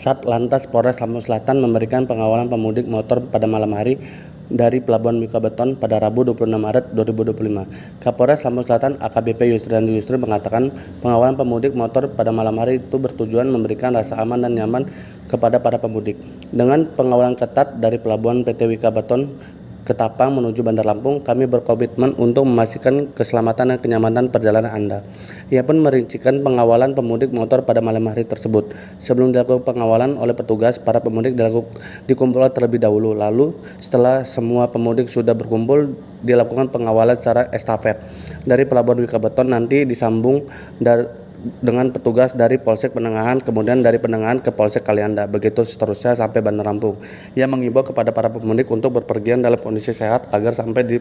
Satlantas Polres Lampung Selatan memberikan pengawalan pemudik motor pada malam hari dari Pelabuhan Wikabeton pada Rabu 26 Maret 2025. Kapolres Lampung Selatan AKBP Yusriandi Yusri mengatakan pengawalan pemudik motor pada malam hari itu bertujuan memberikan rasa aman dan nyaman kepada para pemudik. Dengan pengawalan ketat dari Pelabuhan PT Wikabeton Ketapang menuju Bandar Lampung, kami berkomitmen untuk memastikan keselamatan dan kenyamanan perjalanan Anda. Ia pun merincikan pengawalan pemudik motor pada malam hari tersebut. Sebelum dilakukan pengawalan oleh petugas, para pemudik dikumpulkan terlebih dahulu. Lalu, setelah semua pemudik sudah berkumpul, dilakukan pengawalan secara estafet. Dari Pelabuhan Wikabeton nanti disambung dengan petugas dari Polsek Penengahan, kemudian dari Penengahan ke Polsek Kalianda, begitu seterusnya sampai Bandar Lampung. Ia mengimbau kepada para pemudik untuk berpergian dalam kondisi sehat agar sampai di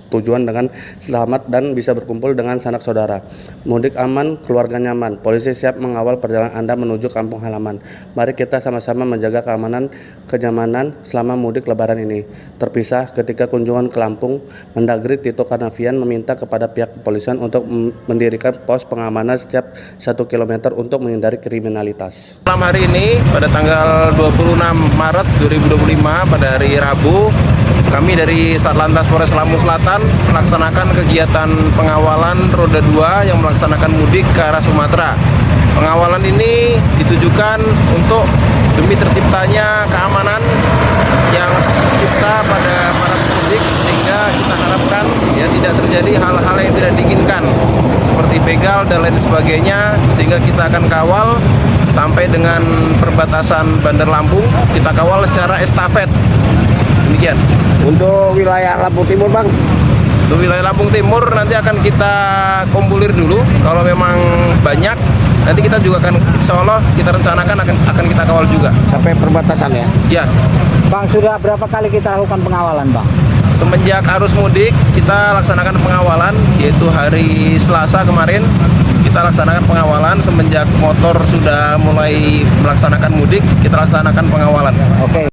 tujuan dengan selamat dan bisa berkumpul dengan sanak saudara. Mudik aman, keluarga nyaman. Polisi siap mengawal perjalanan Anda menuju kampung halaman. Mari kita sama-sama menjaga keamanan, kenyamanan selama mudik Lebaran ini. Terpisah ketika kunjungan ke Lampung, Mendagri Tito Karnavian meminta kepada pihak kepolisian untuk mendirikan pos pengamanan setiap 1 km untuk menghindari kriminalitas. Malam hari ini pada tanggal 26 Maret 2025 pada hari Rabu, kami dari Satlantas Polres Lampung Selatan melaksanakan kegiatan pengawalan roda 2 yang melaksanakan mudik ke arah Sumatera. Pengawalan ini ditujukan untuk demi terciptanya keamanan yang tercipta pada para pemudik, sehingga kita harapkan tidak terjadi hal-hal yang tidak diinginkan seperti begal dan lain sebagainya, sehingga kita akan kawal sampai dengan perbatasan Bandar Lampung. Kita kawal secara estafet. Demikian. Untuk wilayah Lampung Timur, Bang? Untuk wilayah Lampung Timur nanti akan kita kumpulir dulu. Kalau memang banyak, nanti kita juga akan, insya Allah kita rencanakan akan kita kawal juga. Sampai perbatasan ya? Ya. Bang, sudah berapa kali kita lakukan pengawalan, Bang? Semenjak arus mudik, kita laksanakan pengawalan, yaitu hari Selasa kemarin. Kita laksanakan pengawalan semenjak motor sudah mulai melaksanakan mudik, kita laksanakan pengawalan. Oke.